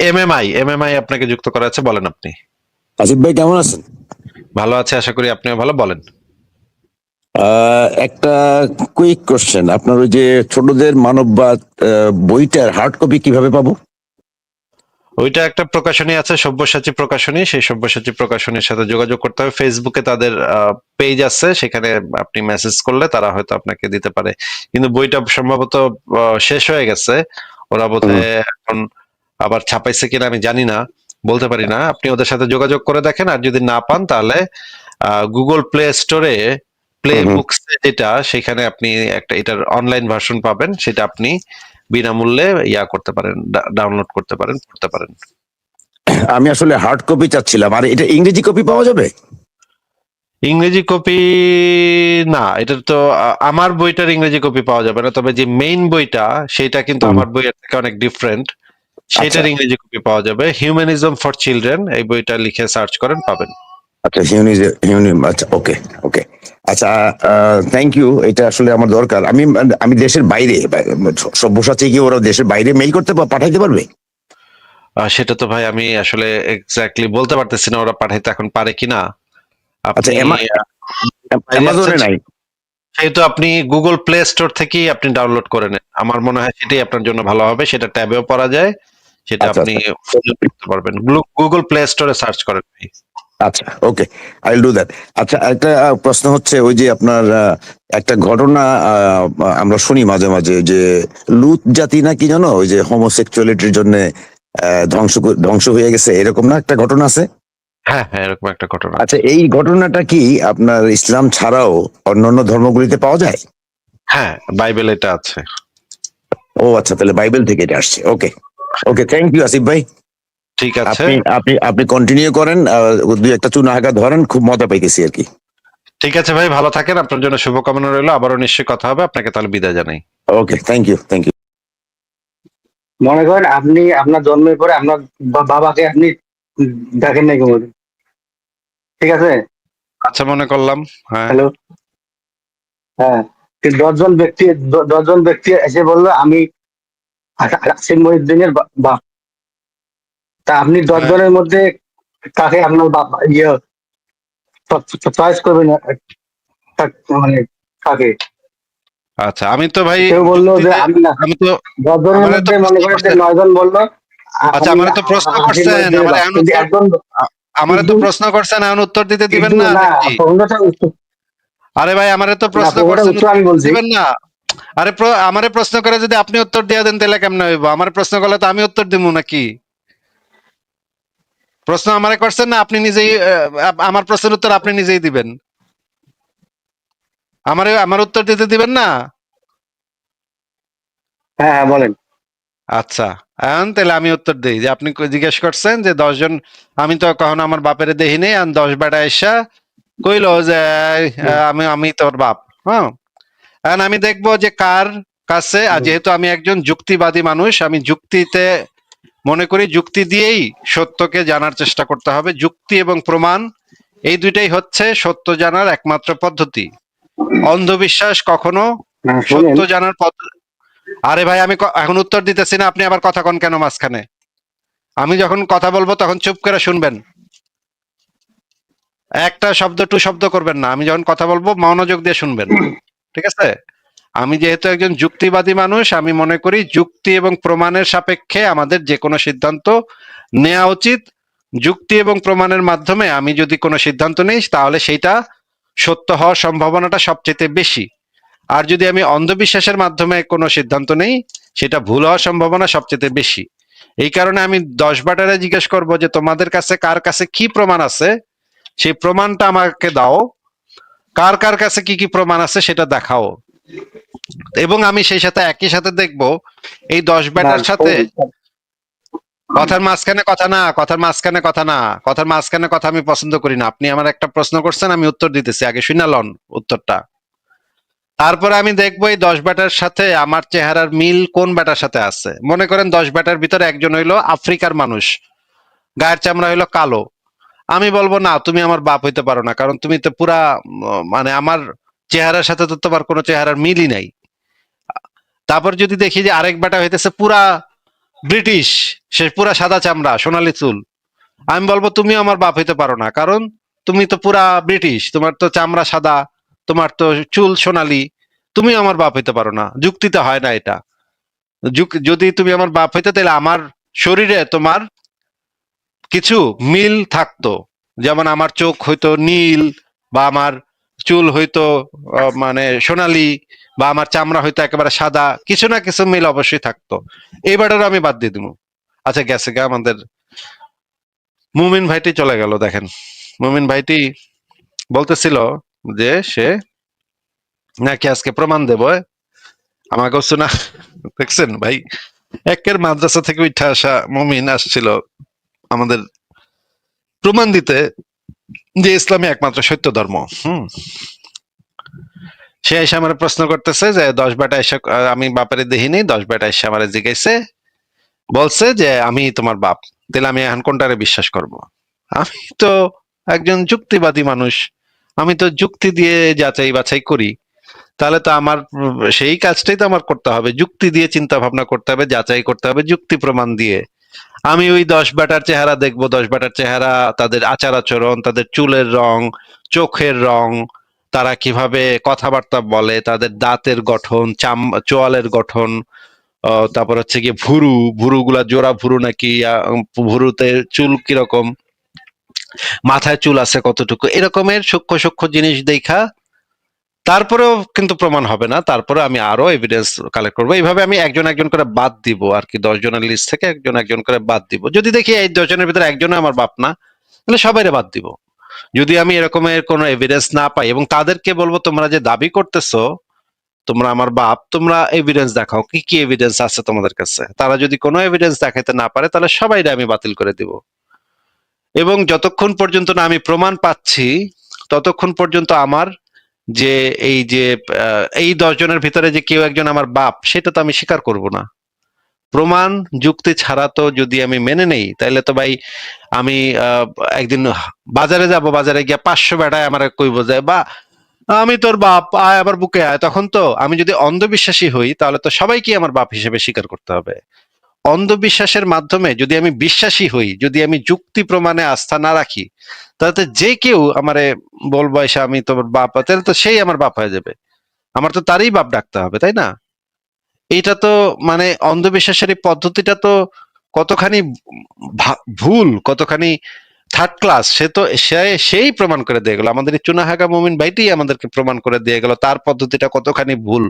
MMI আপনাকে যুক্ত করা আছে, বলেন আপনি। আসিফ ভাই কেমন আছেন? ভালো আছে, আশা করি আপনিও ভালো, বলেন। একটা কুইক কোশ্চেন, আপনার ওই যে ছোটদের মানববাদ বইটার হার্ড কপি কিভাবে পাবো? ওইটা একটা প্রকাশনী আছে, সব্যসাচী প্রকাশনী, সেই সব্যসাচী প্রকাশনীর সাথে যোগাযোগ করতে হবে। ফেসবুকে তাদের পেজ আছে, সেখানে আপনি মেসেজ করলে তারা হয়তো আপনাকে দিতে পারে। কিন্তু বইটা সম্ভবত শেষ হয়ে গেছে। ওরা হুম, বোধহয় এখন আবার ছাপাইছে কিনা আমি জানি না, বলতে পারি না। আপনি ওদের সাথে যোগাযোগ করে দেখেন, আর যদি না পান তাহলে গুগল প্লে স্টোরে প্লে হুম, হুম। বুকস যেটা, সেখানে আপনি একটা এটার অনলাইন ভার্সন পাবেন, সেটা আপনি বিনামূল্যে করতে পারেন, ডাউনলোড করতে পারেন, পড়তে পারেন। আমি আসলে হার্ড কপি চাচ্ছিলাম, আর এটা ইংরেজি কপি পাওয়া যাবে? ইংরেজি কপি না, এটা তো আমার বইটার ইংরেজি কপি পাওয়া যাবে না, তবে যে মেইন বইটা সেটা কিন্তু হুম, আমার বইয়ের থেকে অনেক ডিফারেন্ট। আচ্ছা সেটার ইংরেজি কপি পাওয়া যাবে, হিউম্যানিজম ফর চিলড্রেন, এই বইটা লিখে সার্চ করেন, পাবেন। আচ্ছা, আচ্ছা, ওকে, ওকে। আচ্ছা, থ্যাংক ইউ। এটা আসলে আমার দরকার। আমি আমি দেশের বাইরে সব্যসাচী কি ওরা দেশের বাইরে মেইল করতে পাঠাইতে পারবে? সেটা তো ভাই আমি আসলে এক্স্যাক্টলি বলতে পারতেছি না, ওরা পাঠাইতে এখন পারে কিনা। আচ্ছা, আপনি বাইরে আছেন, অ্যামাজনে নাই? সেহেতু আপনি গুগল প্লে স্টোর থেকেই আপনি ডাউনলোড করে নেন, আমার মনে হয় সেটাই আপনার জন্য ভালো হবে। সেটা ট্যাবেও পড়া যায়, সেটা আচ্ছা, আপনি আচ্ছা, ফোনেও করতে পারবেন। গুগল প্লে স্টোরে সার্চ করেন ভাই। আচ্ছা, ওকে, আই উইল ডু দ্যাট। আচ্ছা, একটা প্রশ্ন হচ্ছে, ওই যে আপনার একটা ঘটনা আমরা শুনি মাঝে মাঝে যে লুত জাতি না কি জানো, ওই যে হোমোসেক্সুয়ালিটির জন্য ধ্বংস হয়ে গেছে, এরকম না একটা ঘটনা আছে? হ্যাঁ, হ্যাঁ, এরকম একটা ঘটনা আচ্ছা, আছে। এই ঘটনাটা কি আপনার ইসলাম ছাড়াও অন্যান্য ধর্মগুলিতে পাওয়া যায়? হ্যাঁ, বাইবেল এটা আছে। ও আচ্ছা, তাহলে বাইবেল থেকে এটা আসছে। ওকে, ওকে, থ্যাংক ইউ আসিফ ভাই। ঠিক আছে। আপনি আপনি আপনি কন্টিনিউ করেন, দুই একটা চুনা হাঁকা ধরেন, খুব মজা পাইতেছি আর কি। ঠিক আছে ভাই, ভালো থাকেন, আপনার জন্য শুভকামনা রইলো। আবারও নিশ্চয়ই কথা হবে, আপনাকে তাহলে বিদায় জানাই। ওকে, থ্যাংক ইউ, থ্যাংক ইউ। মনে করেন আপনি আপনার জন্মের পরে আপনার বাবাকে আপনি দেখেন নাই কোনোদিন, ঠিক আছে? আচ্ছা, মনে করলাম। হ্যাঁ। হ্যালো, হ্যাঁ। কিন্তু 10 জন ব্যক্তি 10 জন ব্যক্তি এসে বললো আমি আসিফ মহিউদ্দিনের বাপ। তা আপনি দশ হ্যাঁ। জনের মধ্যে কাকে আপনার বাপ চয়েস করবেন? মানে কাকে? আচ্ছা, আমি তো ভাই কেউ বললো যে যুক্তিতে, আমি না। আমি তো 10 জনের আমারে তো মধ্যে মনে প্রশ্ন করেন যে করছেন। 9 জন বললো আচ্ছা, আমি আমারে তো প্রশ্ন আসিফ করছেন, মহিউদ্দিনের আমার বাপ, এখন কিন্তু উত্তর, একজন, আমারে কিন্তু তো প্রশ্ন করছেন, এখন উত্তর দিতে দিবেন কিন্তু না না, নাকি? প্রশ্নটা আরে ভাই, আমারে তো না, প্রশ্ন প্রশ্নটা করছেন, উত্তর উত্তর আমি দিতে বলছি। দিবেন না? আরে আমারে প্রশ্ন করে যদি আপনি উত্তর দিয়ে দেন তাহলে কেমনে হইব? আমার প্রশ্ন করলে তো আমি উত্তর দিব নাকি? প্রশ্ন আমারে করছেন না, আপনি নিজেই আমার প্রশ্নের উত্তর আপনি নিজেই দিবেন? আমারে আমার উত্তর দিতে দিবেন না? হ্যাঁ, হ্যাঁ, বলেন। আচ্ছা, এখন তাহলে আমি উত্তর দিই যে আপনি জিজ্ঞেস করছেন যে 10 জন, আমি তো কখনো আমার বাপের দেহি নেই, আর 10 বেটা এসা কইলো যে আমি আমি তোর বাপ। হ্যাঁ, এখন আমি দেখবো যে কার কাছে, আর যেহেতু আমি একজন যুক্তিবাদী মানুষ, আমি যুক্তিতে মনে করি যুক্তি দিয়েই সত্যকে জানার চেষ্টা করতে হবে। যুক্তি এবং প্রমাণ, এই দুইটাই হচ্ছে সত্য জানার একমাত্র পদ্ধতি। অন্ধবিশ্বাস কখনো হ্যাঁ, সত্য শোনেন। জানার পদ্ধতি। আরে ভাই, আমি এখন উত্তর দিতেছি না, আপনি আবার কথা কন কেন মাঝখানে? আমি যখন কথা বলবো তখন চুপ করে শুনবেন, একটা শব্দ টু শব্দ করবেন না। আমি যখন কথা বলবো মনোযোগ দিয়ে শুনবেন, ঠিক আছে? আমি যেহেতু একজন যুক্তিবাদী মানুষ, আমি মনে করি যুক্তি এবং প্রমাণের সাপেক্ষে আমাদের যে কোনো সিদ্ধান্ত নেওয়া উচিত। যুক্তি এবং প্রমাণের মাধ্যমে আমি যদি কোনো সিদ্ধান্ত নিই তাহলে সেইটা সত্য হওয়ার সম্ভাবনাটা সবচেয়ে বেশি। আর যদি আমি অন্ধবিশ্বাসের মাধ্যমে কোনো সিদ্ধান্ত নেই, সেটা ভুল হওয়ার সম্ভাবনা সবচেয়ে বেশি। এই কারণে আমি 10 বাটারে জিজ্ঞেস করব যে তোমাদের কাছে কার কাছে কি প্রমাণ আছে, সেই প্রমাণটা আমাকে দাও। কার কার কাছে কি কি প্রমাণ আছে সেটা দেখাও, এবং আমি সেই সাথে একই সাথে দেখব এই 10 বেটার সাথে শোনেন। কথার মাঝখানে কথা না, কথার মাঝখানে কথা না, কথার মাঝখানে কথা আমি পছন্দ করি না। আপনি আমার একটা প্রশ্ন করছেন, আমি উত্তর দিতেছি, আগে শুনে লন উত্তরটা। তারপরে আমি দেখবো এই 10 বেটার সাথে আমার চেহারার মিল কোন বেটার সাথে আছে। মনে করেন 10 বেটার ভিতরে একজন হইলো আফ্রিকার মানুষ, গায়ের চামড়া হইলো কালো। আমি বলবো না, তুমি আমার বাপ হইতে পারো না, কারণ তুমি তো পুরা মানে আমার চেহারার সাথে তো তোমার কোনো চেহারার মিলই নাই। তারপর যদি দেখি যে আরেক বেটা হইতেছে পুরা ব্রিটিশ, সে পুরা সাদা চামড়া, সোনালী চুল, আমি বলবো তুমি আমার বাপ হইতে পারো না, কারণ তুমি তো পুরা ব্রিটিশ, তোমার তো চামড়া সাদা, তোমার তো চুল সোনালী, তুমি আমার বাপ হইতে পারো না। যুক্তিতে হয় না এটা। যদি তুমি আমার বাপ হইতে, তাহলে আমার শরীরে তোমার কিছু মিল থাকতো, যেমন আমার চোখ হইতো নীল, বা আমার চুল হইতো মানে সোনালী, বা আমার চামড়া হইতো একেবারে সাদা, কিছু না কিছু মিল অবশ্যই থাকতো। এইবারেরও আমি বাদ দিয়ে দিব। আচ্ছা, গেছে গা আমাদের মুমিন ভাইটি চলে গেল। দেখেন, মুমিন ভাইটি বলতেছিল যে সে নাকি আজকে প্রমাণ দেব আমাকে শোনা। দেখছেন ভাই, একের মাদ্রাসা থেকে উঠে আসা মুমিন আসছিল আমাদের প্রমাণ দিতে যে ইসলামী একমাত্র সত্য ধর্ম। সে এসে আমার প্রশ্ন করতেছে যে 10 বেটা এসে, আমি বাপের দেখিনি, 10 বেটা এসে আমার জিজ্ঞাসে বলছে যে আমি তোমার বাপ, তাহলে আমি এখন কোনটারে বিশ্বাস করব? আমি তো একজন যুক্তিবাদী মানুষ, আমি তো যুক্তি দিয়ে যাচাই বাছাই করি। তাহলে তো আমার সেই কাজটাই তো আমার করতে হবে, যুক্তি দিয়ে চিন্তা ভাবনা করতে হবে, যাচাই করতে হবে যুক্তি প্রমাণ দিয়ে। আমি ওই 10 বেটার চেহারা দেখবো, 10 বেটার চেহারা, তাদের আচার আচরণ, তাদের চুলের রং, চোখের রং, তারা কিভাবে কথাবার্তা বলে, তাদের দাঁতের গঠন, চোয়ালের গঠন, তারপর হচ্ছে গিয়ে ভুরু গুলা জোড়া ভুরু নাকি, ভুরুতে চুল কিরকম, মাথায় চুল আছে কতটুকু, এরকমের সূক্ষ্ম সূক্ষ্ম জিনিস দেখা তারপরেও কিন্তু প্রমাণ হবে না, তারপরে আমি আরো এভিডেন্স কালেক্ট করবো। এইভাবে আমি একজন একজন করে বাদ দিব আর কি, 10 জনের লিস্ট থেকে একজন একজন করে বাদ দিব। যদি দেখি এই 10 জনের ভিতরে একজনও আমার বাপ না, তাহলে সবাইরে বাদ দিব। যদি আমি এরকমের কোনো এভিডেন্স না পাই, এবং তাদেরকে বলবো তোমরা যে দাবি করতেছো তোমরা আমার বাপ, তোমরা এভিডেন্স দেখাও, কি কি এভিডেন্স আছে তোমাদের কাছে। তারা যদি কোনো এভিডেন্স দেখাইতে না পারে, তাহলে সবাইরে আমি বাতিল করে দিব। এবং যতক্ষণ পর্যন্ত না আমি প্রমাণ পাচ্ছি, ততক্ষণ পর্যন্ত আমার যে এই যে এই 10 জনের ভিতরে যে কেউ একজন আমার বাপ, সেটা তো আমি স্বীকার করব না। প্রমাণ যুক্তি ছাড়া তো যদি আমি মেনে নেই, তাহলে তো ভাই আমি একদিন বাজারে যাব, বাজারে গিয়ে 500 বেটায় আমার কইব যে বা আমি তোর বাপ, আয় আবার বুকে আয়। তখন তো আমি যদি অন্ধবিশ্বাসী হই, তাহলে তো সবাইকে আমার বাপ হিসেবে স্বীকার করতে হবে। অন্ধবিশ্বাসের মাধ্যমে যদি আমি বিশ্বাসী হই, যদি আমি যুক্তি প্রমাণে আস্থা না রাখি, তাহলে তো যে কেউ আমারে বলবো এসে আমি তোমার বাপ, তাহলে তো সেই আমার বাপ হয়ে যাবে। আমার তো তারই বাপ ডাকতে হবে, তাই না? এইটা তো মানে অন্ধবিশ্বাসের এই পদ্ধতিটা তো কতখানি ভুল, কতখানি থার্ড ক্লাস, সে তো সেই প্রমাণ করে দিয়ে গেল। আমাদের এই চুনাহাগা মুমিন ভাইটি আমাদেরকে প্রমাণ করে দিয়ে গেল তার পদ্ধতিটা কতখানি ভুল।